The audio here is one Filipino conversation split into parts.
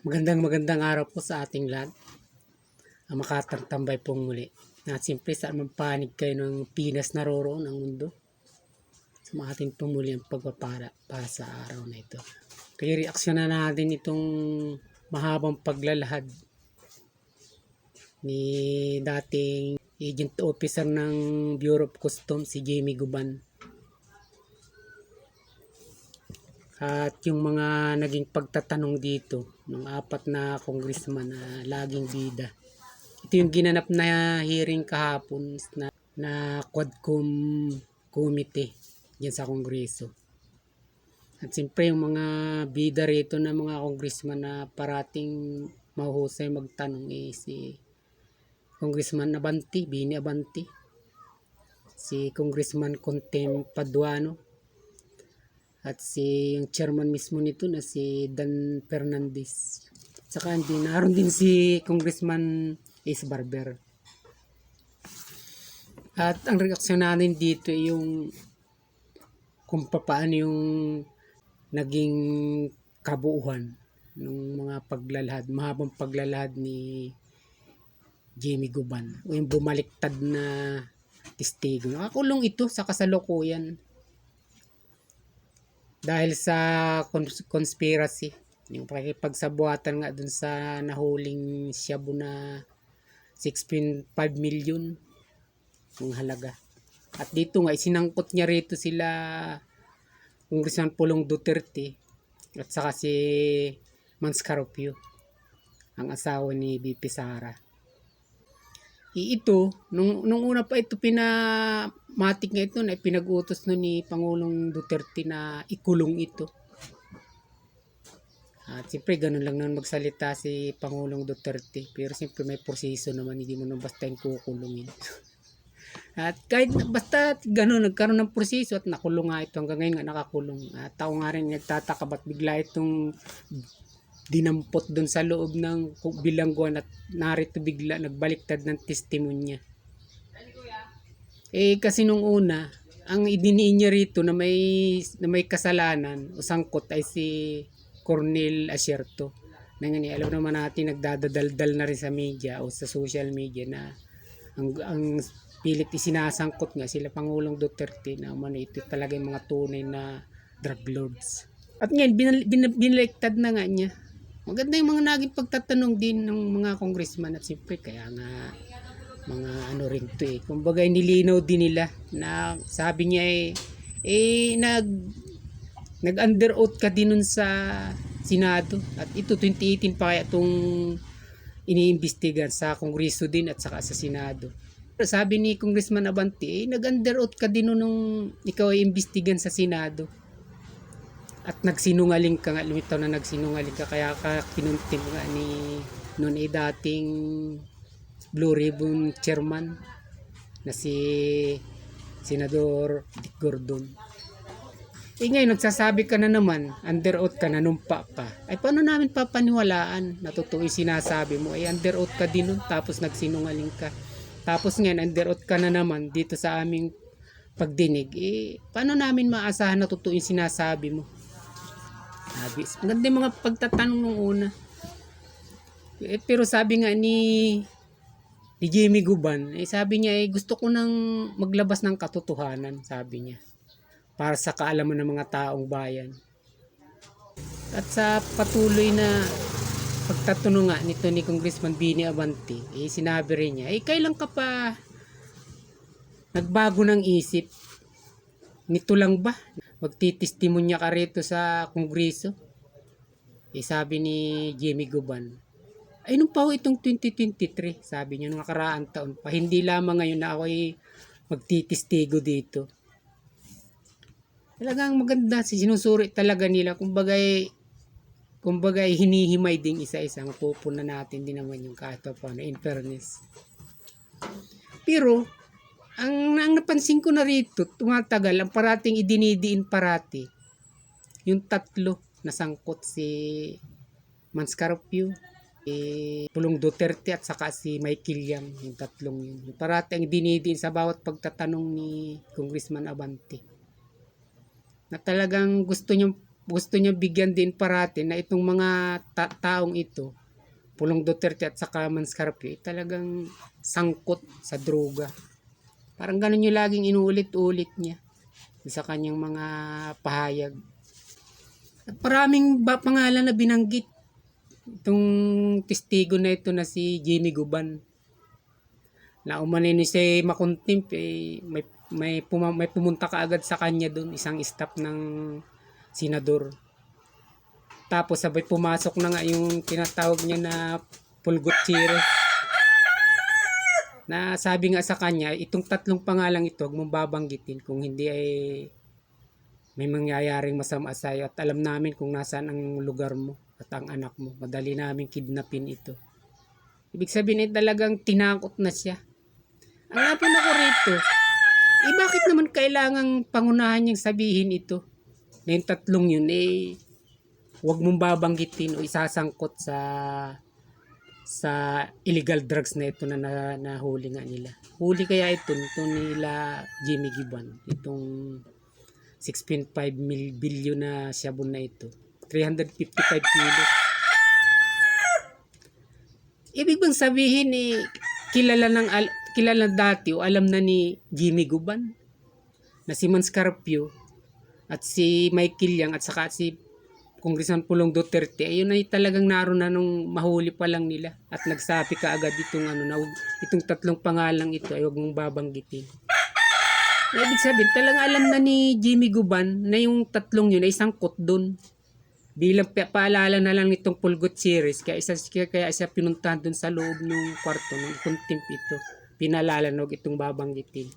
Magandang araw po sa ating lahat. Ang Makatang Tambay pong muli. Na simple saan man panig kayo ng Pinas naroroon ang mundo. Sa ating pumuli ang pagpapala para sa araw na ito. Kaya reaksyon na natin itong mahabang paglalahad ni dating agent officer ng Bureau of Customs si Jamie Guban. At yung mga naging pagtatanong dito ng apat na congressman na laging bida. Ito yung ginanap na hearing kahapon na Quadcom committee dyan sa Kongreso. At siyempre yung mga bida rito na mga congressman na parating mahuhusay magtanong si Congressman Abante, Bini Abante, si Congressman Contem Paduano, at si yung chairman mismo nito na si Dan Fernandez. Saka naroon din si Congressman Ace Barber. At ang reaksyon natin dito ay yung kung paano yung naging kabuuhan ng mga paglalahad, mahabang paglalahad ni Jamie Guban o yung bumaliktad na testigo. Nakakulong ito sa kasalukuyan dahil sa conspiracy, yung pakikipagsabuatan nga dun sa nahuling Shabu na 6.5 million yung halaga. At dito nga isinangkot niya rito sila Congressman Pulong Duterte at saka si Manscarpio, ang asawa ni VP Sara. Ito, nung una pa ito pinamatik nga ito na pinag-utos no ni Pangulong Duterte na ikulong ito. At siyempre ganun lang naman magsalita si Pangulong Duterte. Pero siyempre may proseso naman, hindi mo naman basta yung kukulungin. At kahit basta ganun, nagkaroon ng proseso at nakulong nga ito. Hanggang ngayon nga nakakulong. At ako nga rin nagtataka ba't bigla itong dinampot doon sa loob ng bilangguan at narito bigla nagbaliktad ng testimonya. Kasi nung una, ang idiniin niya rito na may kasalanan o sangkot ay si Cornel Asierto. Alam naman natin nagdadaldal na rin sa media o sa social media na ang pilit isinasangkot nga sila Pangulong Duterte na ito talaga yung mga tunay na drug lords. At ngayon binaliktad na nga niya. Maganda yung mga naging pagtatanong din ng mga congressman at siyempre kaya nga mga ano rin to kumbaga nilinaw din nila na sabi niya nag under oath ka din nun sa Senado at ito 2018 pa kaya itong iniimbestigan sa Kongreso din at saka sa Senado. Sabi ni Congressman Abante nag under oath ka din nung ikaw ay imbestigan sa Senado. At nagsinungaling ka nga, lumitaw na nagsinungaling ka kaya ka kinuntim nga ni noon dating Blue Ribbon Chairman na si Senador Dick Gordon. Ngayon nagsasabi ka na naman, under oath ka, nanumpa ka. Paano namin papaniwalaan na totoo yung sinasabi mo? Under oath ka din nun, tapos nagsinungaling ka. Tapos ngayon, under oath ka na naman dito sa aming pagdinig. Paano namin maasahan na totoo yung sinasabi mo? Maganda yung mga pagtatanong nung una. Pero sabi nga ni Jamie Guban, sabi niya gusto ko nang maglabas ng katotohanan, sabi niya. Para sa kaalaman ng mga taong bayan. At sa patuloy na pagtatanong nga nito ni Congressman Bini Abante, sinabi rin niya, kailan ka pa nagbago ng isip? Nito lang ba? Magtitestimonya ka rito sa Kongreso? Sabi ni Jamie Guban, nung pa itong 2023, sabi niya nung nakaraang taon pa, hindi lamang ngayon na ako magtitestigo dito. Talagang maganda, sinusuri talaga nila, kumbaga hinihimay ding isa-isa, mapupuna natin din naman yung kahit pa paano, in fairness. Pero, ang napansin ko na rito, tumatagal, ang parating idinidiin parati, yung tatlo na sangkot si Manscarpio, Pulong Duterte at saka si Michael Yang, yung tatlong yun. Yung parating idinidiin sa bawat pagtatanong ni Congressman Abante. Na talagang gusto niyong gusto niya bigyan din parati na itong mga taong ito, Pulong Duterte at saka Manscarpio, talagang sangkot sa droga. Parang ganun yung laging inuulit-ulit niya sa kanyang mga pahayag. At maraming pangalan na binanggit itong testigo na ito na si Jimmy Guban. Na umanin ni si Makuntimp, may pumunta ka agad sa kanya doon, isang staff ng senador. Tapos sabay pumasok na nga yung tinatawag niya na Pulgot Chires. Na sabi nga sa kanya, itong tatlong pangalang ito, huwag mong babanggitin kung hindi ay may mangyayaring masama sa iyo. At alam namin kung nasaan ang lugar mo at ang anak mo. Madali namin kidnapin ito. Ibig sabihin ay talagang tinakot na siya. Ang napun ako rito, bakit naman kailangang pangunahan niyang sabihin ito? Na yung tatlong yun, huwag mong babanggitin o isasangkot sa illegal drugs na ito na nahuli nga nila. Huli kaya ito nila Jimmy Guban, itong 6.5 billion na sabon na ito. 355 kilo. Ibig bang sabihin kilala dati o alam na ni Jimmy Guban na si Manscarpio at si Michael Yang at saka si Congressman Pulong Duterte, ayun ay talagang naroon na nung mahuli pa lang nila at nagsabi ka agad itong tatlong pangalang ito ay huwag mong babanggitin. Na ibig sabihin, talagang alam na ni Jimmy Guban na yung tatlong yun ay sangkot doon. Bilang paalala na lang nitong Pulgot series, kaya isa pinuntahan doon sa loob ng kwarto ng contempt ito. Pinalala na huwag itong babanggitin.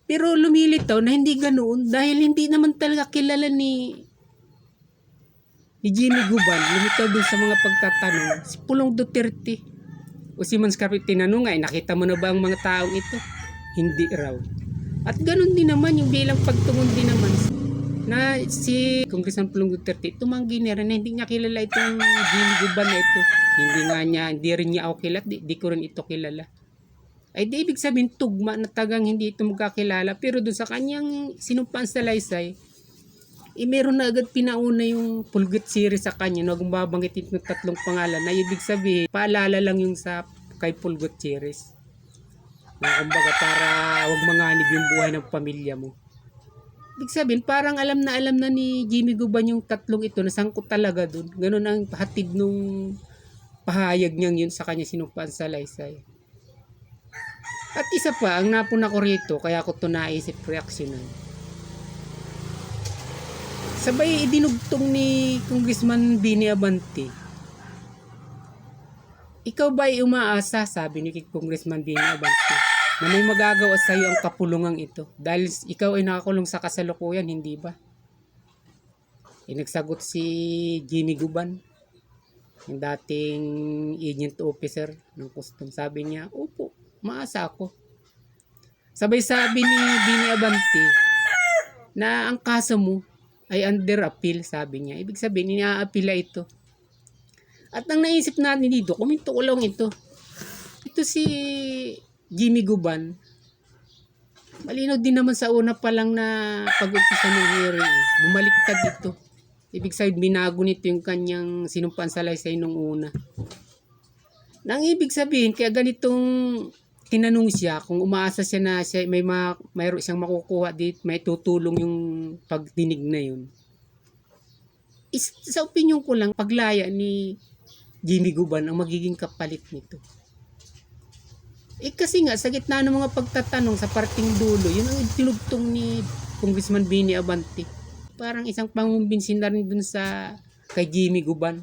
Pero lumilitaw na hindi ganoon dahil hindi naman talaga kilala ni Jimmy Guban. Lumitaw doon sa mga pagtatanong si Pulong Duterte o si Manscarpio. Tinanong nga, nakita mo na ba ang mga taong ito? Hindi raw. At ganoon din naman yung bilang pagtungon din naman na si Congressman Pulong Duterte tumanggi niya rin na hindi niya kilala itong Jimmy Guban na ito. Hindi rin niya ako kilala, di ko rin ito kilala. Ay di ibig sabihin tugma na tagang hindi ito magkakilala, pero doon sa kanyang sinumpaan sa laysay, meron na agad pinauna yung Pulgot series sa kanya, no, kung babanggitin ng tatlong pangalan, na ibig sabihin, paalala lang yung sa kay Pulgot series. Na kumbaga para wag manganib yung buhay ng pamilya mo. Ibig sabihin, parang alam na ni Jimmy Guban yung tatlong ito, nasangkot talaga dun. Ganun ang hatid nung pahayag niyang yun sa kanya sinumpaan sa laysay. At isa pa, ang napuna ko rito, kaya ko ito naisip reaksyonan. Sabay idinugtong ni Congressman Bini Abante. Ikaw ba ay umaasa, sabi ni Congressman Bini Abante, na may magagawa sa iyo ang kapulungang ito dahil ikaw ay nakakulong sa kasalukuyan, hindi ba? Nagsagot si Jimmy Guban, yung dating agent officer ng custom. Sabi niya, opo, maasa ako. Sabay sabi ni Bini Abante na ang kaso mo ay under appeal, sabi niya. Ibig sabihin, ina-appeala ito. At ang naisip natin dito, kuminto ko lang ito. Ito si Jimmy Guban, malinaw din naman sa una pa lang na pag-umpisa ng hearing. Bumaliktad ito. Ibig sabihin, binago nito yung kanyang sinumpaan sa laysay nung una. Nang ibig sabihin, kaya ganitong tinanong siya kung umaasa siya na mayroon siyang makukuha dito, may tutulong yung pagdinig na yun. Sa opinion ko lang, paglaya ni Jimmy Guban ang magiging kapalit nito. Kasi nga, sa gitna ng mga pagtatanong sa parting dulo, yun ang tinugtong ni Congressman Bini Abante. Parang isang pangumbinsin na rin dun sa kay Jimmy Guban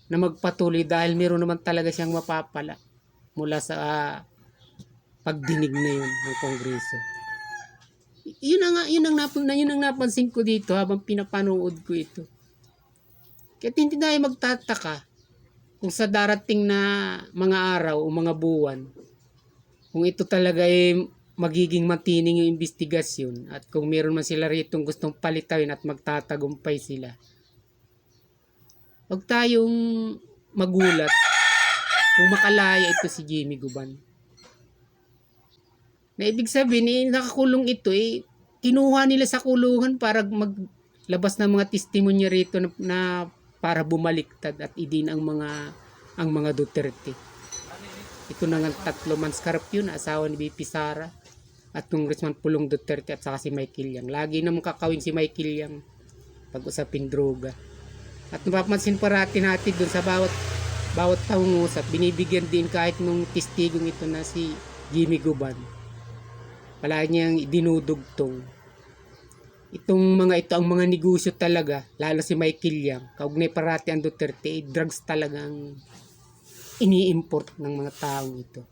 na magpatuloy dahil meron naman talaga siyang mapapala mula sa pagdinig na yun ng Kongreso. Yun ang napansin ko dito habang pinapanood ko ito. Kaya hindi tayo magtataka kung sa darating na mga araw o mga buwan, kung ito talaga ay magiging matining yung investigasyon at kung meron man sila rito gustong palitawin at magtatagumpay sila. Huwag tayong magulat kung makalaya ito si Jimmy Guban. Na ibig sabihin, nakakulong ito, kinuha nila sa kulungan para labas na mga testimonya rito na para bumaliktad at idin ang mga Duterte. Ito na nga 3 Manscarp yun, asawa ni BP Sara at Congressman Pulong Duterte at saka si Michael Yang. Lagi namang kakawin si Michael Yang pag usapin droga. At napapansin parati natin dun sa bawat pangungusap, binibigyan din kahit nung testigong ito na si Jimmy Guban. Palagi niyang dinudugtong. Itong mga ito ang mga negosyo talaga, lalo si Michael Yang, kaugnay parati ang Duterte, drugs talagang ini-import ng mga taong ito.